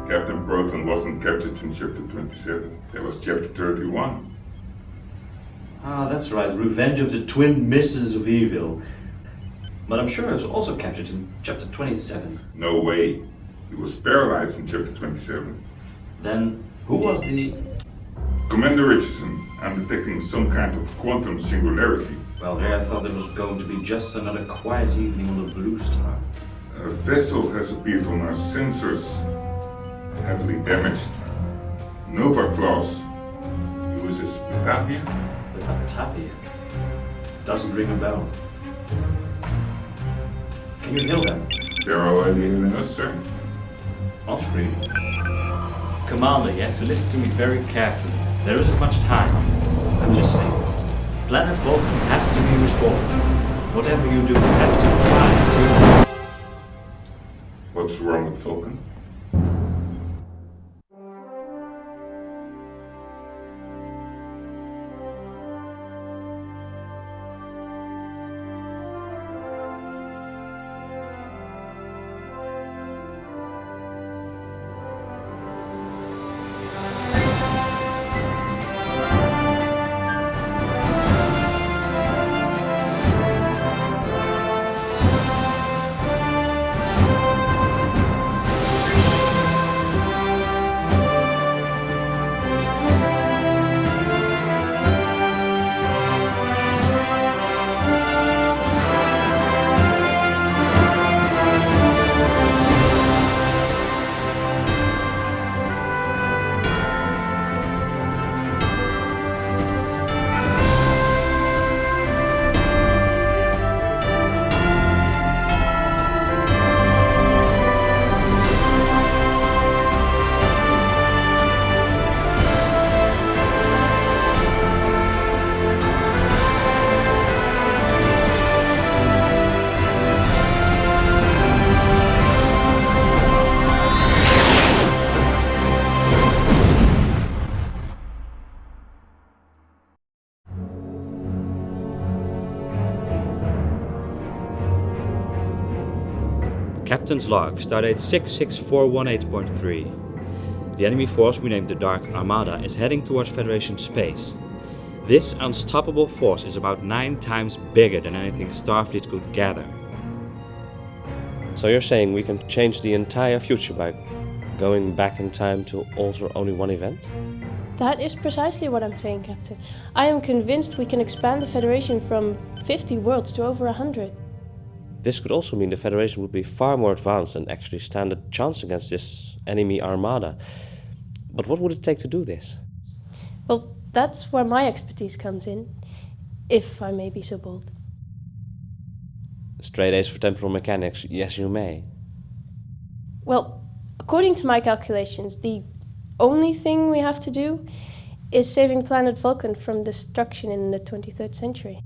Captain Proton wasn't captured in Chapter 27. There was Chapter 31. Ah, that's right. Revenge of the Twin Mistresses of Evil. But I'm sure it was also captured in Chapter 27. No way. He was paralyzed in Chapter 27. Then, who was the... Commander Richardson, I'm detecting some kind of quantum singularity. Well, there I thought it was going to be just another quiet evening on the Blue Star. A vessel has appeared on our sensors. Heavily damaged. Nova class. Uses Batavia. Batavia? Doesn't ring a bell. Can you hear them? They're already in us, sir. On screen. Commander, you have to listen to me very carefully. There isn't much time. I'm listening. Planet Vulcan has to be restored. Whatever you do, you have to try to... What's wrong with Vulcan? Captain's log, stardate 66418.3. The enemy force we named the Dark Armada is heading towards Federation space. This unstoppable force is about 9 times bigger than anything Starfleet could gather. So you're saying we can change the entire future by going back in time to alter only one event? That is precisely what I'm saying, Captain. I am convinced we can expand the Federation from 50 worlds to over 100. This could also mean the Federation would be far more advanced and actually stand a chance against this enemy armada. But what would it take to do this? Well, that's where my expertise comes in, if I may be so bold. Straight A's for temporal mechanics, yes you may. Well, according to my calculations, the only thing we have to do is saving planet Vulcan from destruction in the 23rd century.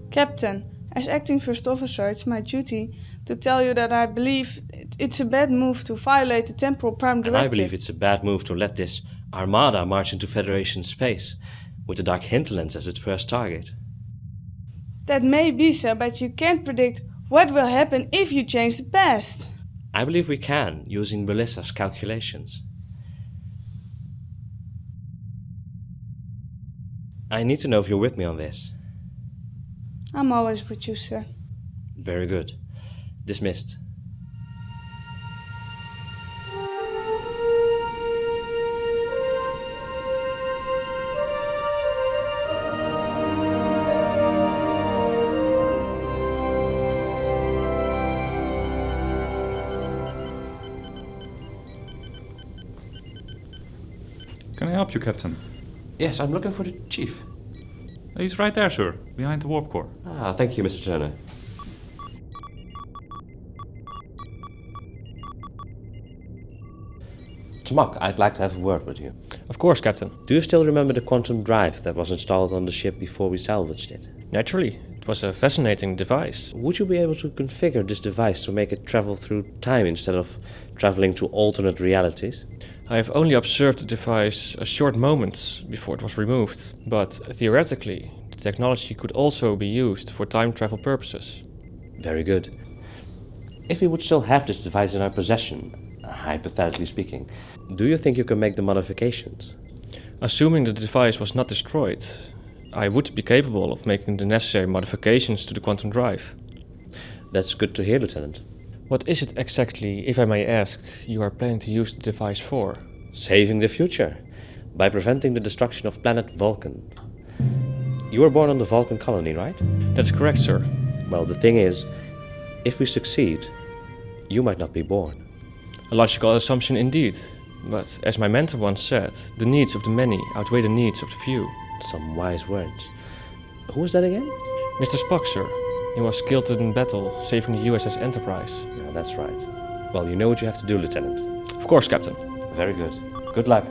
Captain, as acting first officer, it's my duty to tell you that I believe it's a bad move to violate the Temporal Prime Directive. And I believe it's a bad move to let this armada march into Federation space, with the Dark Hinterlands as its first target. That may be so, but you can't predict what will happen if you change the past. I believe we can, using Melissa's calculations. I need to know if you're with me on this. I'm always with you, sir. Very good. Dismissed. Can I help you, Captain? Yes, I'm looking for the Chief. He's right there, sir, behind the warp core. Ah, thank you, Mr. Turner. Smock, I'd like to have a word with you. Of course, Captain. Do you still remember the quantum drive that was installed on the ship before we salvaged it? Naturally, it was a fascinating device. Would you be able to configure this device to make it travel through time instead of traveling to alternate realities? I have only observed the device a short moment before it was removed, but theoretically, the technology could also be used for time travel purposes. Very good. If we would still have this device in our possession, hypothetically speaking, do you think you can make the modifications? Assuming the device was not destroyed, I would be capable of making the necessary modifications to the quantum drive. That's good to hear, Lieutenant. What is it exactly, if I may ask, you are planning to use the device for? Saving the future, by preventing the destruction of planet Vulcan. You were born on the Vulcan colony, right? That's correct, sir. Well, the thing is, if we succeed, you might not be born. A logical assumption indeed, but as my mentor once said, the needs of the many outweigh the needs of the few. Some wise words. Who was that again? Mr. Spock, sir. He was killed in battle, saving the USS Enterprise. Yeah, that's right. Well, you know what you have to do, Lieutenant. Of course, Captain. Very good. Good luck.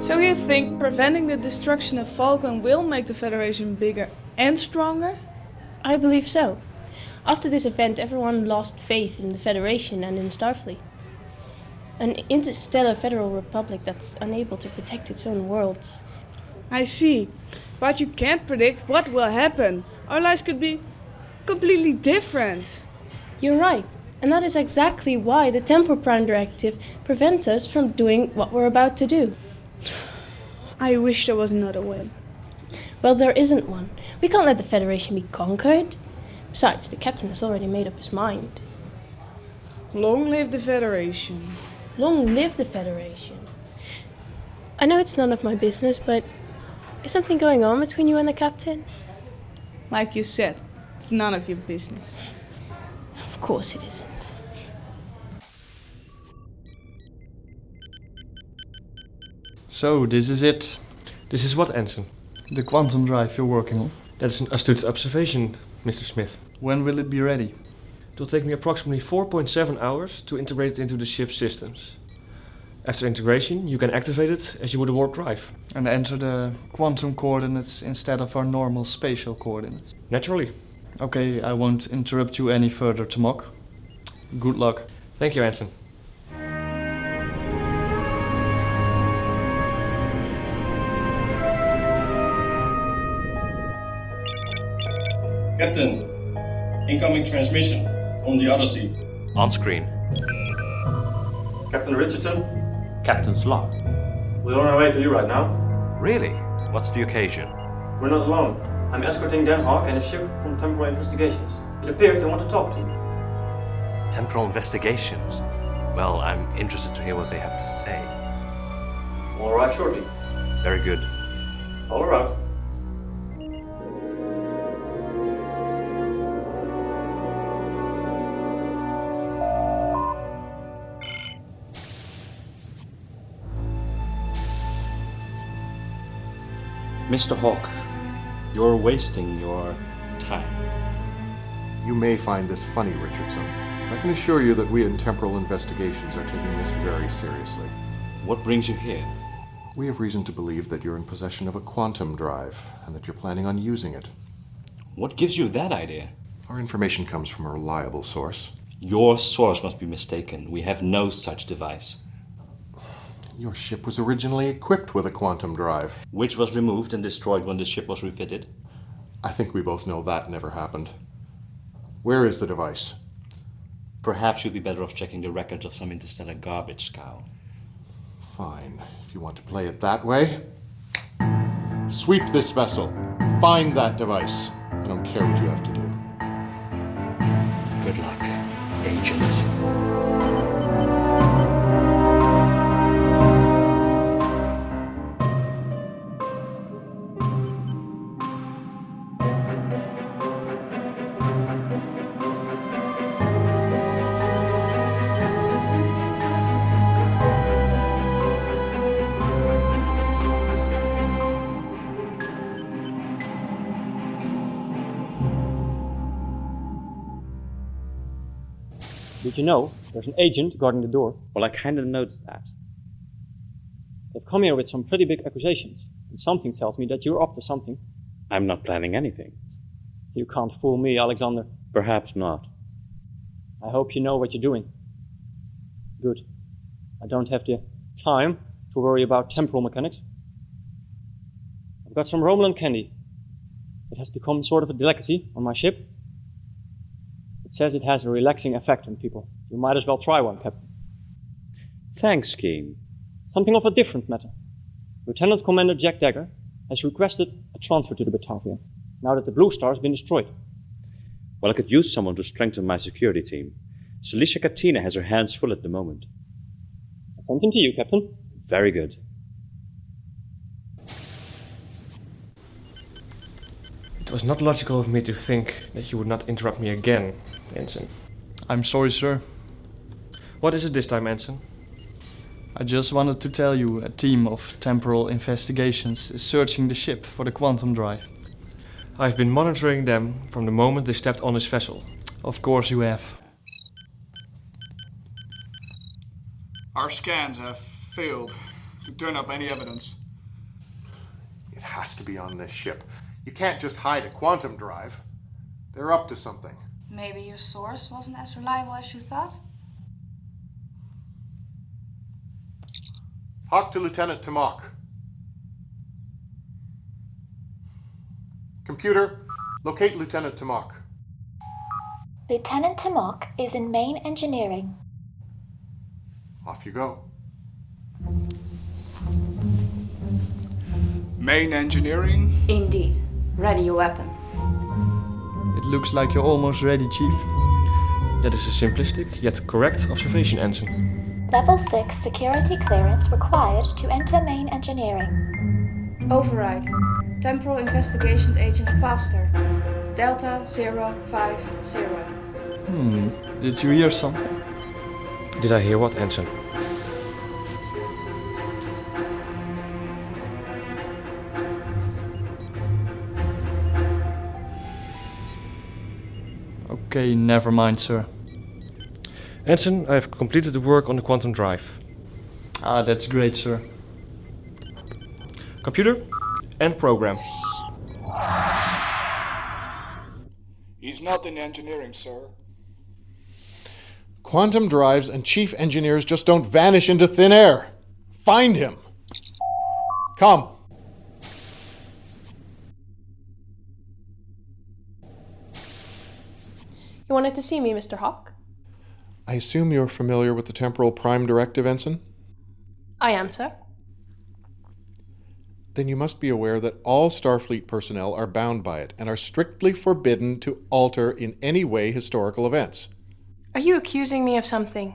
So you think preventing the destruction of Vulcan will make the Federation bigger and stronger? I believe so. After this event, everyone lost faith in the Federation and in Starfleet. An interstellar federal republic that's unable to protect its own worlds. I see. But you can't predict what will happen. Our lives could be completely different. You're right. And that is exactly why the Temporal Prime Directive prevents us from doing what we're about to do. I wish there was another way. Well, there isn't one. We can't let the Federation be conquered. Besides, the captain has already made up his mind. Long live the Federation. Long live the Federation. I know it's none of my business, but is something going on between you and the captain? Like you said, it's none of your business. Of course it isn't. So, this is it. This is what, Ensign? The quantum drive you're working on. That's an astute observation, Mr. Smith. When will it be ready? It will take me approximately 4.7 hours to integrate it into the ship's systems. After integration, you can activate it as you would a warp drive. And enter the quantum coordinates instead of our normal spatial coordinates. Naturally. Okay, I won't interrupt you any further, Tamok. Good luck. Thank you, Ensign. Captain, incoming transmission from the Odyssey. On screen. Captain Richardson, Captain's log. we're on our way to you right now. Really? What's the occasion? We're not alone. I'm escorting Dan Hawk and a ship from Temporal Investigations. It appears they want to talk to you. Temporal Investigations? Well, I'm interested to hear what they have to say. We'll arrive shortly. Very good. All right. Mr. Hawk, you're wasting your time. You may find this funny, Richardson. I can assure you that we in Temporal Investigations are taking this very seriously. What brings you here? We have reason to believe that you're in possession of a quantum drive, and that you're planning on using it. What gives you that idea? Our information comes from a reliable source. Your source must be mistaken. We have no such device. Your ship was originally equipped with a quantum drive. Which was removed and destroyed when the ship was refitted. I think we both know that never happened. Where is the device? Perhaps you'd be better off checking the records of some interstellar garbage scow. Fine. If you want to play it that way. Sweep this vessel. Find that device. I don't care what you have to do. Good luck, agents. Did you know there's an agent guarding the door? Well, I kind of noticed that. They've come here with some pretty big accusations, and something tells me that you're up to something. I'm not planning anything. You can't fool me, Alexander. Perhaps not. I hope you know what you're doing. Good. I don't have the time to worry about temporal mechanics. I've got some Romulan candy. It has become sort of a delicacy on my ship. It says it has a relaxing effect on people. You might as well try one, Captain. Thanks, Keen. Something of a different matter. Lieutenant Commander Jack Dagger has requested a transfer to the Batavia, now that the Blue Star has been destroyed. Well, I could use someone to strengthen my security team. Celicia Katina has her hands full at the moment. I sent him to you, Captain. Very good. It was not logical of me to think that you would not interrupt me again, Ensign. I'm sorry, sir. What is it this time, Ensign? I just wanted to tell you a team of Temporal Investigations is searching the ship for the quantum drive. I've been monitoring them from the moment they stepped on this vessel. Of course you have. Our scans have failed to turn up any evidence. It has to be on this ship. You can't just hide a quantum drive. They're up to something. Maybe your source wasn't as reliable as you thought? Hawk to Lieutenant Tamok. Computer, locate Lieutenant Tamok. Lieutenant Tamok is in main engineering. Off you go. Main engineering? Indeed. Ready your weapon. It looks like you're almost ready, Chief. That is a simplistic yet correct observation, Ensign. Level 6 security clearance required to enter main engineering. Override. Temporal Investigation Agent Faster. Delta 050. Did you hear something? Did I hear what, Ensign? Okay, never mind, sir. Ensign, I have completed the work on the quantum drive. Ah, that's great, sir. Computer, end program. He's not in engineering, sir. Quantum drives and chief engineers just don't vanish into thin air. Find him. Come. You wanted to see me, Mr. Hawk? I assume you're familiar with the Temporal Prime Directive, Ensign? I am, sir. Then you must be aware that all Starfleet personnel are bound by it and are strictly forbidden to alter in any way historical events. Are you accusing me of something?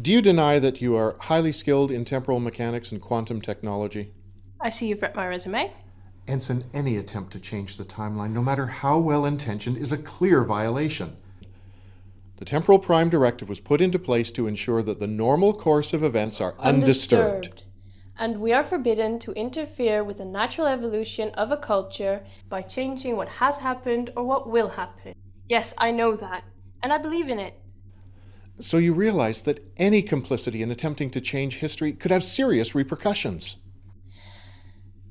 Do you deny that you are highly skilled in temporal mechanics and quantum technology? I see you've read my resume. Ensign, any attempt to change the timeline, no matter how well-intentioned, is a clear violation. The Temporal Prime Directive was put into place to ensure that the normal course of events are undisturbed. And we are forbidden to interfere with the natural evolution of a culture by changing what has happened or what will happen. Yes, I know that, and I believe in it. So you realize that any complicity in attempting to change history could have serious repercussions.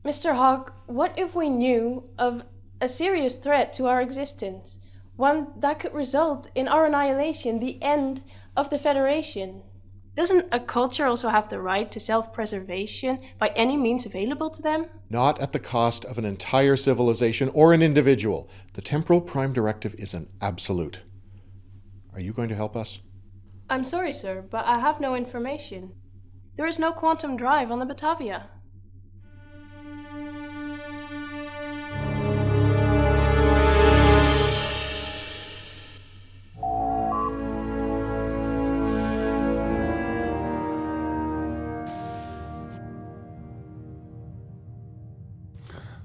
Mr. Hawk, what if we knew of a serious threat to our existence? One that could result in our annihilation, the end of the Federation. Doesn't a culture also have the right to self-preservation by any means available to them? Not at the cost of an entire civilization or an individual. The Temporal Prime Directive is an absolute. Are you going to help us? I'm sorry, sir, but I have no information. There is no quantum drive on the Batavia.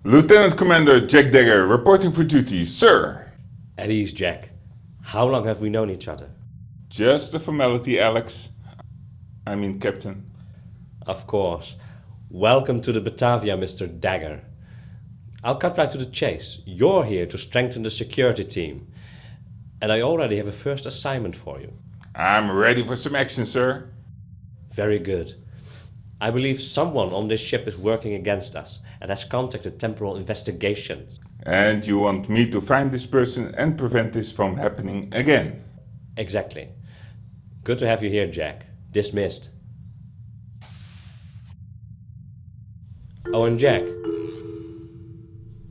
Lieutenant Commander Jack Dagger reporting for duty, sir. At ease, Jack. How long have we known each other? Just a formality, Alex. I mean, Captain. Of course. Welcome to the Batavia, Mr. Dagger. I'll cut right to the chase. You're here to strengthen the security team. And I already have a first assignment for you. I'm ready for some action, sir. Very good. I believe someone on this ship is working against us and has contacted Temporal Investigations. And you want me to find this person and prevent this from happening again? Exactly. Good to have you here, Jack. Dismissed. Oh, and Jack,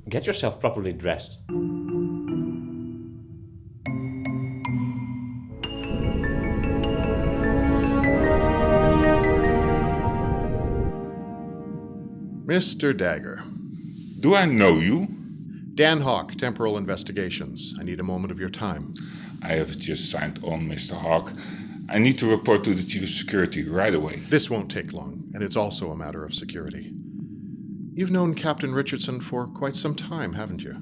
get yourself properly dressed. Mr. Dagger. Do I know you? Dan Hawk, Temporal Investigations. I need a moment of your time. I have just signed on, Mr. Hawk. I need to report to the Chief of Security right away. This won't take long, and it's also a matter of security. You've known Captain Richardson for quite some time, haven't you?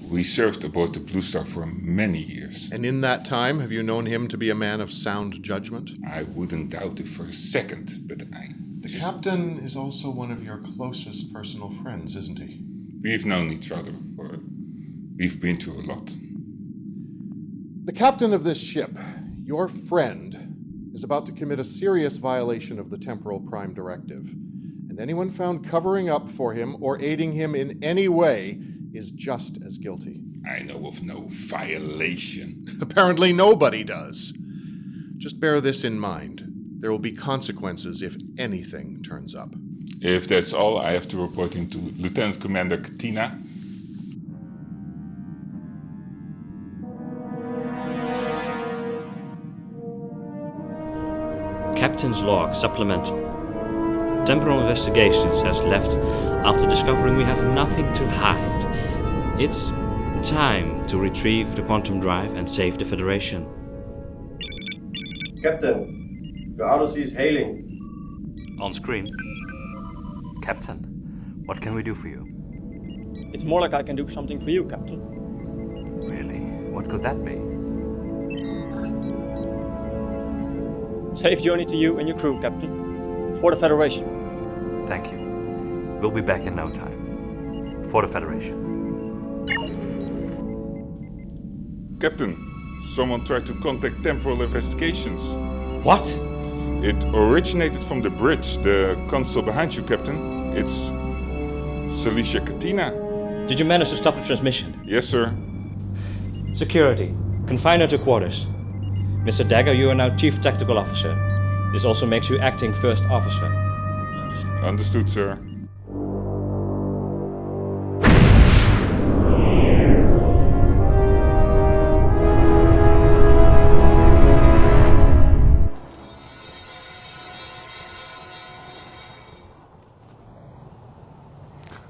We served aboard the Blue Star for many years. And in that time, have you known him to be a man of sound judgment? I wouldn't doubt it for a second, but The captain is also one of your closest personal friends, isn't he? We've known each other for... We've been through a lot. The captain of this ship, your friend, is about to commit a serious violation of the Temporal Prime Directive. And anyone found covering up for him or aiding him in any way is just as guilty. I know of no violation. Apparently nobody does. Just bear this in mind. There will be consequences if anything turns up. If that's all, I have to report him to Lieutenant Commander Katina. Captain's log supplemental. Temporal Investigations has left after discovering we have nothing to hide. It's time to retrieve the quantum drive and save the Federation. Captain, your Odyssey is hailing. On screen. Captain, what can we do for you? It's more like I can do something for you, Captain. Really? What could that be? Safe journey to you and your crew, Captain. For the Federation. Thank you. We'll be back in no time. For the Federation. Captain, someone tried to contact Temporal Investigations. What? It originated from the bridge, the console behind you, Captain. It's Celicia Katina. Did you manage to stop the transmission? Yes, sir. Security, confine her to quarters. Mr. Dagger, you are now Chief Tactical Officer. This also makes you Acting First Officer. Understood, sir.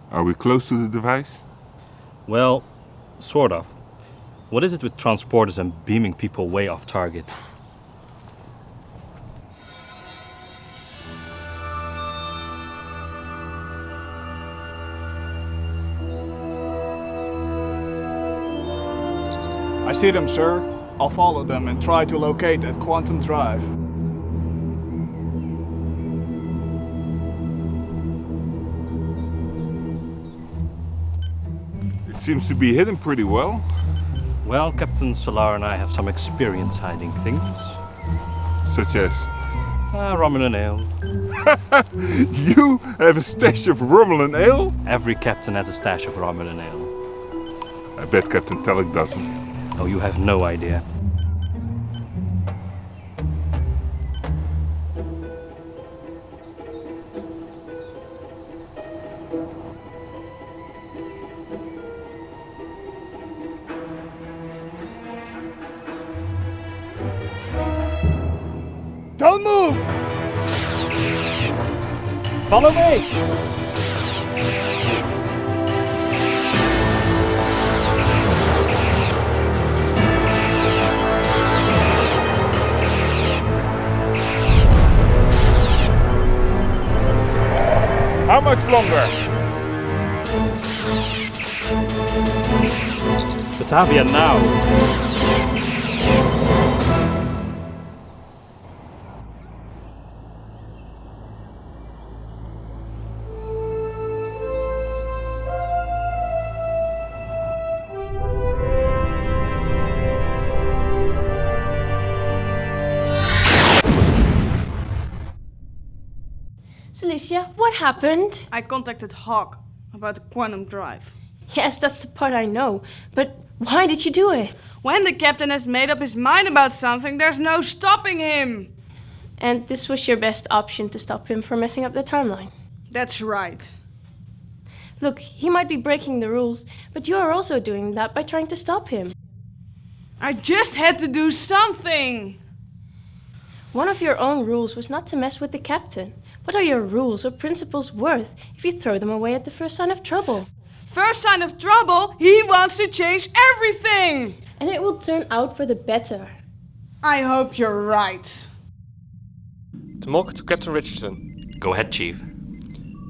Are we close to the device? Well, sort of. What is it with transporters and beaming people way off target? I see them, sir. I'll follow them and try to locate that quantum drive. It seems to be hidden pretty well. Well, Captain Solar and I have some experience hiding things. Such as? Romulan ale. You have a stash of Romulan ale? Every captain has a stash of Romulan ale. I bet Captain Telek doesn't. Oh, you have no idea. Don't move! Follow me! How much longer? Batavia now! Celicia, what happened? I contacted Hawk about the quantum drive. Yes, that's the part I know. But why did you do it? When the captain has made up his mind about something, there's no stopping him. And this was your best option to stop him from messing up the timeline. That's right. Look, he might be breaking the rules, but you are also doing that by trying to stop him. I just had to do something. One of your own rules was not to mess with the captain. What are your rules or principles worth if you throw them away at the first sign of trouble? First sign of trouble, he wants to change everything. And it will turn out for the better. I hope you're right. Tamok to Captain Richardson. Go ahead, Chief.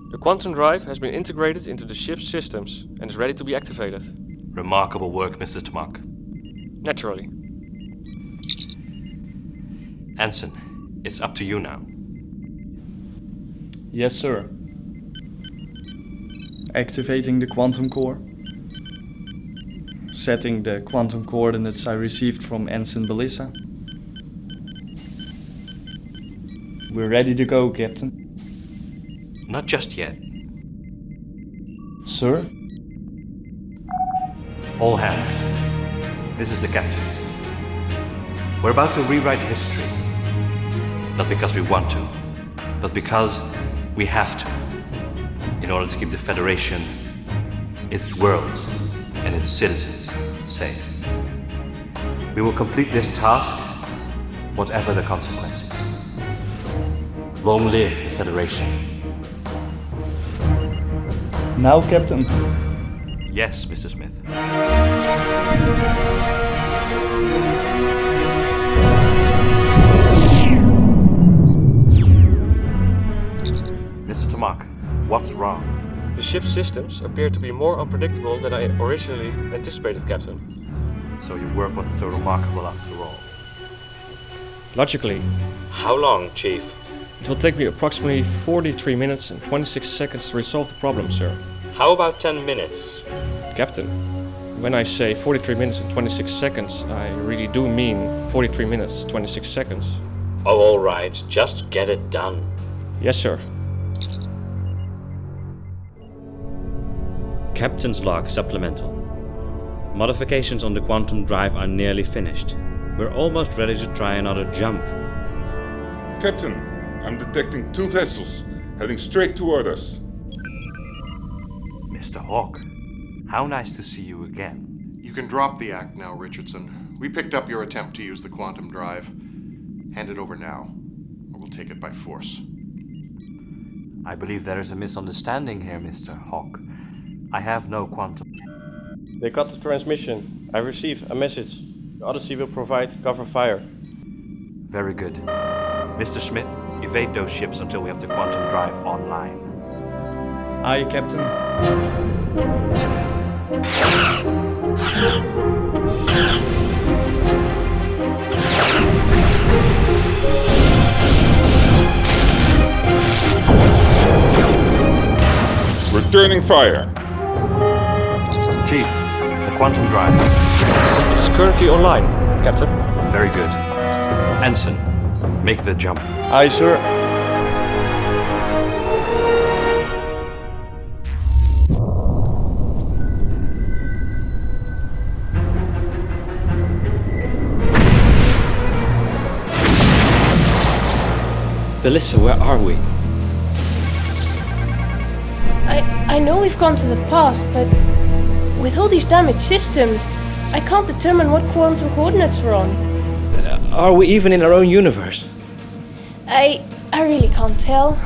The quantum drive has been integrated into the ship's systems and is ready to be activated. Remarkable work, Mrs. Tamok. Naturally. Ensign, it's up to you now. Yes, sir. Activating the quantum core. Setting the quantum coordinates I received from Ensign Belissa. We're ready to go, Captain. Not just yet. Sir? All hands. This is the captain. We're about to rewrite history. Not because we want to, but because we have to. In order to keep the Federation, its world, and its citizens safe. We will complete this task, whatever the consequences. Long live the Federation. Now, Captain. Yes, Mr. Smith. Mr. Tamok, what's wrong? The ship's systems appear to be more unpredictable than I originally anticipated, Captain. So your work was so remarkable after all. Logically. How long, Chief? It will take me approximately 43 minutes and 26 seconds to resolve the problem, sir. How about 10 minutes? Captain, when I say 43 minutes and 26 seconds, I really do mean 43 minutes, 26 seconds. Oh, all right. Just get it done. Yes, sir. Captain's log supplemental. Modifications on the quantum drive are nearly finished. We're almost ready to try another jump. Captain, I'm detecting 2 vessels heading straight toward us. Mr. Hawk, how nice to see you again. You can drop the act now, Richardson. We picked up your attempt to use the quantum drive. Hand it over now, or we'll take it by force. I believe there is a misunderstanding here, Mr. Hawk. I have no quantum. They cut the transmission. I received a message. The Odyssey will provide cover fire. Very good. Mr. Smith, evade those ships until we have the quantum drive online. Aye, Captain. Returning fire. Chief, the quantum drive. It is currently online, Captain. Very good. Ensign, make the jump. Aye, sir. Belissa, where are we? I know we've gone to the past, but with all these damaged systems, I can't determine what quantum coordinates we're on. Are we even in our own universe? I really can't tell.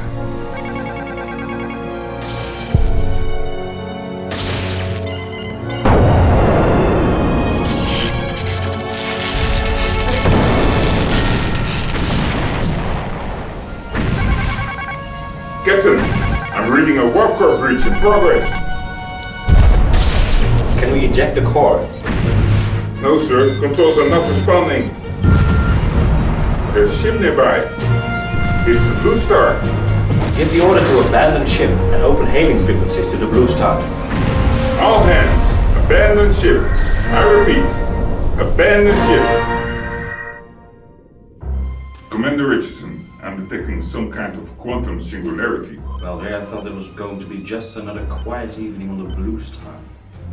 Captain, I'm reading a warp core breach in progress. Can we eject the core? No, sir. Controls are not responding. There's a ship nearby. It's the Blue Star. Give the order to abandon ship and open hailing frequencies to the Blue Star. All hands, abandon ship. I repeat, abandon ship. Commander Richardson, I'm detecting some kind of quantum singularity. Well, there I thought it was going to be just another quiet evening on the Blue Star.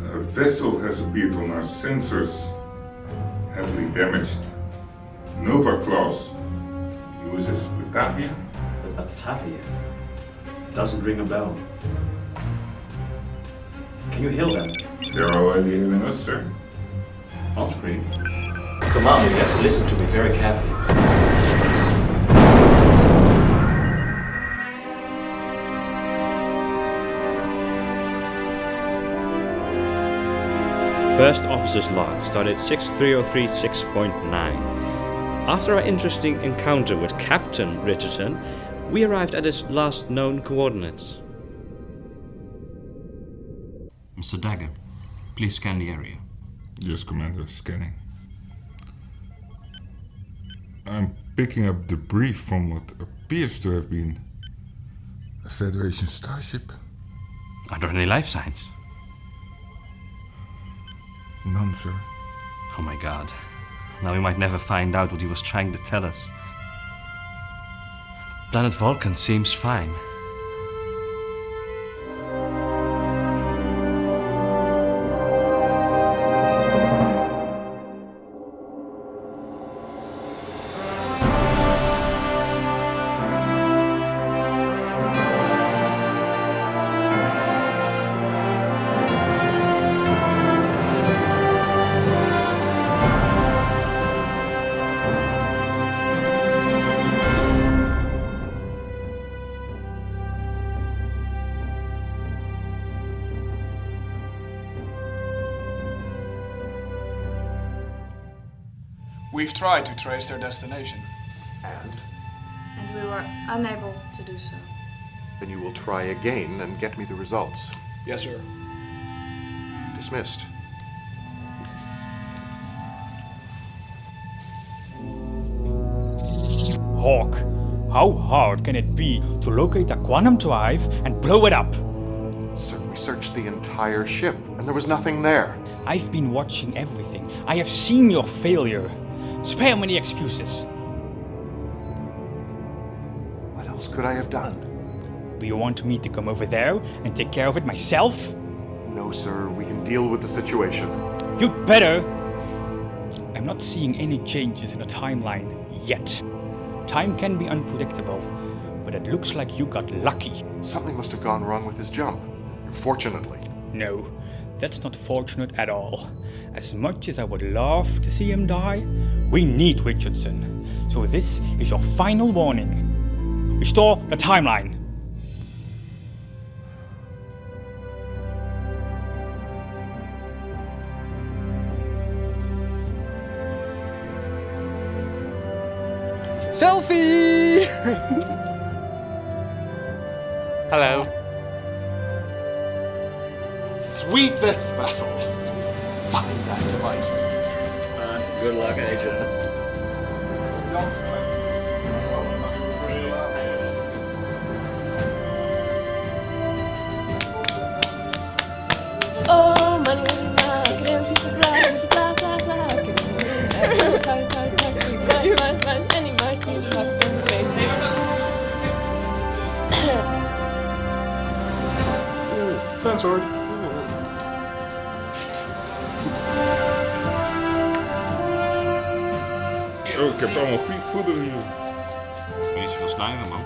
A vessel has appeared on our sensors, heavily damaged. Nova class, USS Batavia. The Batavia? Doesn't ring a bell. Can you heal them? They're already healing us, sir. On screen. Commander, you have to listen to me very carefully. First officer's log started 63036.9. After our interesting encounter with Captain Richardson, we arrived at his last known coordinates. Mr. Dagger, please scan the area. Yes, Commander, scanning. I'm picking up debris from what appears to have been a Federation starship. Are there any life signs? None, sir. Oh my god. Now we might never find out what he was trying to tell us. Planet Vulcan seems fine. We've tried to trace their destination. And? And we were unable to do so. Then you will try again and get me the results. Yes, sir. Dismissed. Hawk, how hard can it be to locate a quantum drive and blow it up? Sir, we searched the entire ship, and there was nothing there. I've been watching everything. I have seen your failure. Spare me the excuses. What else could I have done? Do you want me to come over there and take care of it myself? No, sir. We can deal with the situation. You'd better. I'm not seeing any changes in the timeline yet. Time can be unpredictable, but it looks like you got lucky. Something must have gone wrong with his jump. Fortunately. No, that's not fortunate at all. As much as I would love to see him die, we need Richardson. So this is your final warning. Restore the timeline. Selfie! Hello. Sweep this vessel. Find that device. Good luck, agents. Oh, money, get every piece of fly, fly, fly, fly. Any machine, Sensors. Oh, ik heb allemaal voeder hier. Niet zoveel snijden, man.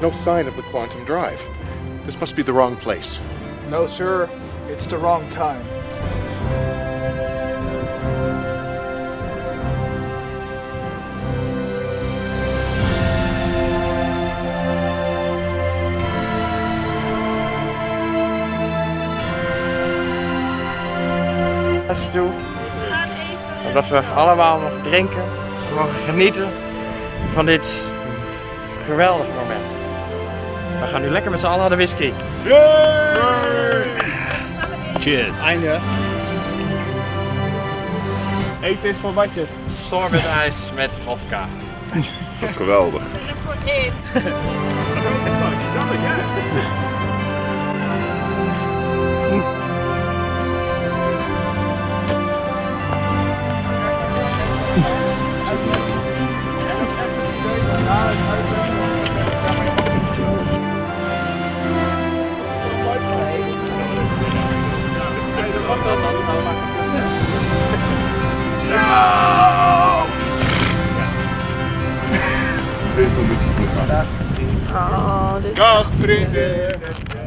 There's no sign of the quantum drive. This must be the wrong place. No, sir. It's the wrong time. Zodat we allemaal mogen drinken, mogen genieten van dit geweldige moment. We gaan nu lekker met z'n allen naar de whisky. Cheers. Einde. Eten is voor watjes. Sorbetijs met vodka. Dat is geweldig. Oh, dit is Dag vrienden!